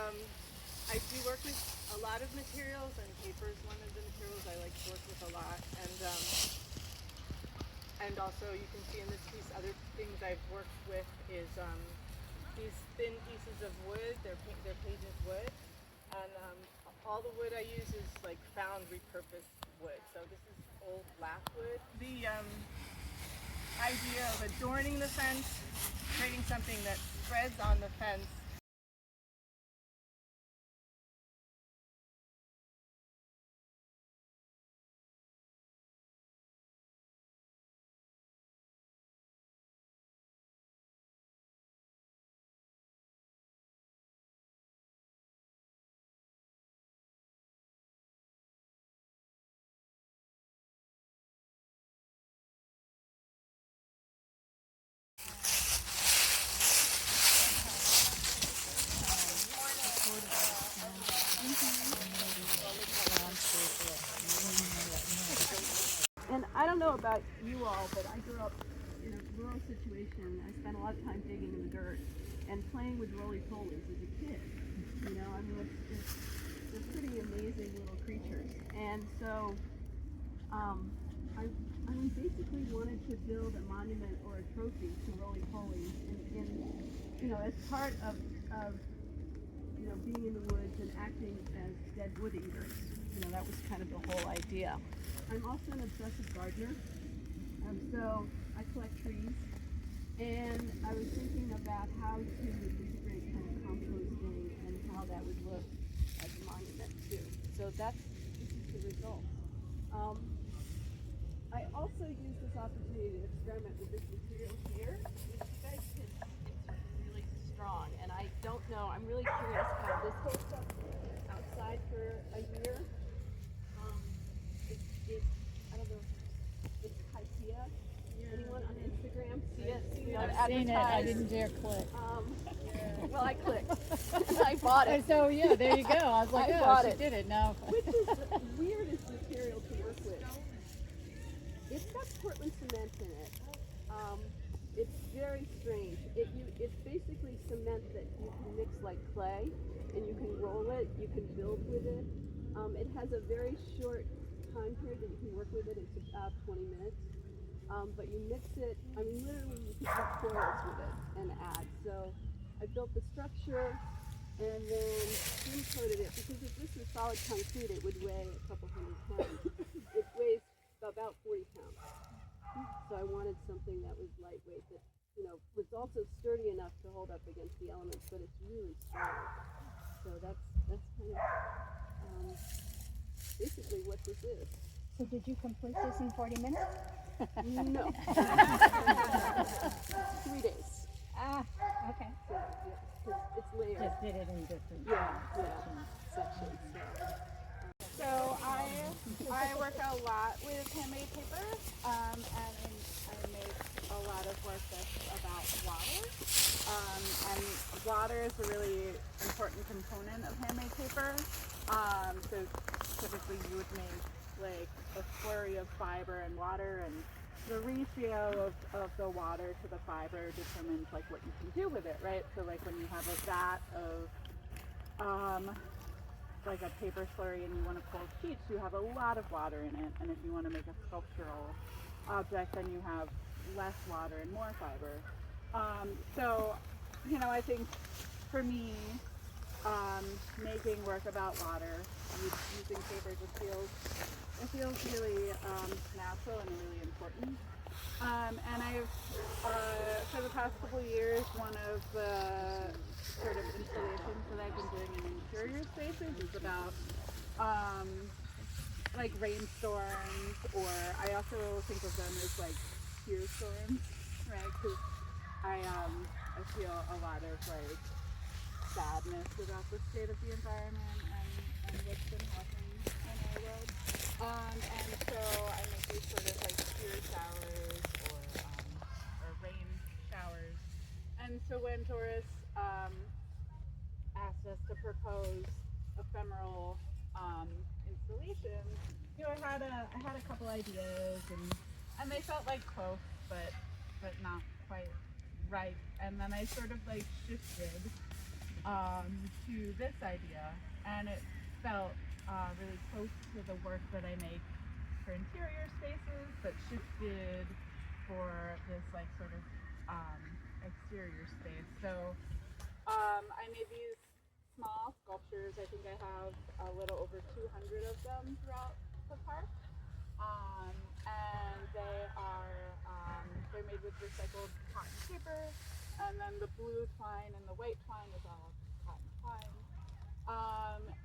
I do work with a lot of materials, and paper is one of the materials I like to work with a lot. And also you can see in this piece, other things I've worked with is these thin pieces of wood. They're painted wood, and all the wood I use is like found repurposed wood. So this is old black wood. The idea of adorning the fence, creating something that spreads on the fence. And I don't know about you all, but I grew up in a rural situation. I spent a lot of time digging in the dirt and playing with roly-polies as a kid. You know, I mean, they're pretty amazing little creatures. And so I basically wanted to build a monument or a trophy to roly-polies in you know, as part of you know, being in the woods and acting as dead wood eaters. You know, that was kind of the whole idea. I'm also an obsessive gardener, so I collect trees, and I was thinking about how to integrate kind of composting and how that would look as a monument too. So this is the result. I also use this opportunity to experiment with this material here. You guys can see it's really strong, and I don't know, I'm really curious how this holds up outside for a year. I don't know, it's Kaisia. Anyone on Instagram see it? I've seen it. I didn't dare click. Well, I clicked. I bought it. So yeah, there you go. I was like, she did it now. Which is the weirdest material to work with. It's got Portland cement in it. It's very strange. It's basically cement that you can mix like clay, and you can roll it. You can build with it. It has a very short time period that you can work with it. It's about 20 minutes. But you mix it, I mean, literally you can cut coils with it and add. So I built the structure and then steam coated it, because if this is solid concrete, it would weigh a couple hundred pounds. It weighs about 40 pounds. So I wanted something that was lightweight, that, you know, was also sturdy enough to hold up against the elements, but it's really strong. So that's kind of basically what this is. So did you complete this in 40 minutes? No. 3 days. Ah, okay. So, yeah, 'cause it's layered. Just did it in different sections. So I work a lot with handmade paper, and I make a lot of work that's about water. And water is a really important component of handmade paper. So typically you would make like a flurry of fiber and water, and the ratio of the water to the fiber determines like what you can do with it, right? So like when you have a vat of like a paper slurry and you want to pull sheets, you have a lot of water in it, and if you want to make a sculptural object, then you have less water and more fiber. So, you know, I think for me, making work about water, using paper just feels really natural and really important. And I've, for the past couple of years, one of the sort of installations that I've been doing in interior spaces is about like rainstorms, or I also think of them as like tear storms, right? Because I feel a lot of like sadness about the state of the environment and what's been happening in our world. And so I make these sort of like tear showers or rain showers. And so when Doris asked us to propose ephemeral installations, you know, I had a couple ideas, and they felt like close, but not quite right. And then I sort of like shifted to this idea, and it felt really close to the work that I make for interior spaces, but shifted for this like sort of exterior space. So I made these small sculptures. I think I have a little over 200 of them throughout the park. And they're made with recycled cotton paper, and then the blue twine and the white twine is all cotton twine.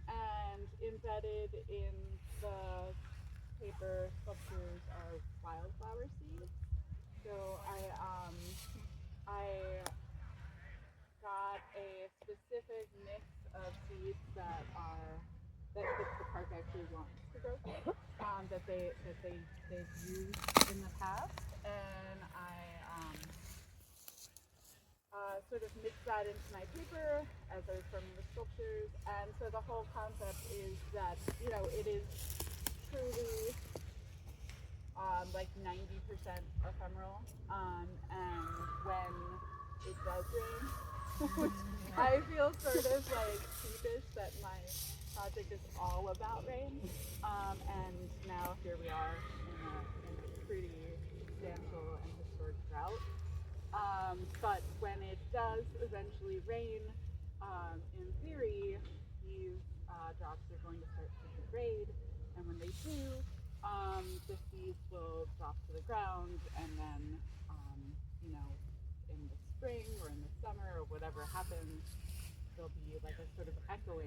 And embedded in the paper sculptures are wildflower seeds. So I got a specific mix of seeds that the park actually wants to grow seeds, that they've used in the past, and I sort of mixed that into my paper as I was forming the sculptures. And so the whole concept is that it is truly like 90% ephemeral, and when it does rain, which I feel sort of like sheepish that my project is all about rain, and now here we are in a pretty substantial and historic drought. But when it does eventually rain, in theory, these drops are going to start to degrade, and when they do, the seeds will drop to the ground, and then, in the spring or in the summer or whatever happens, there'll be like a sort of echoing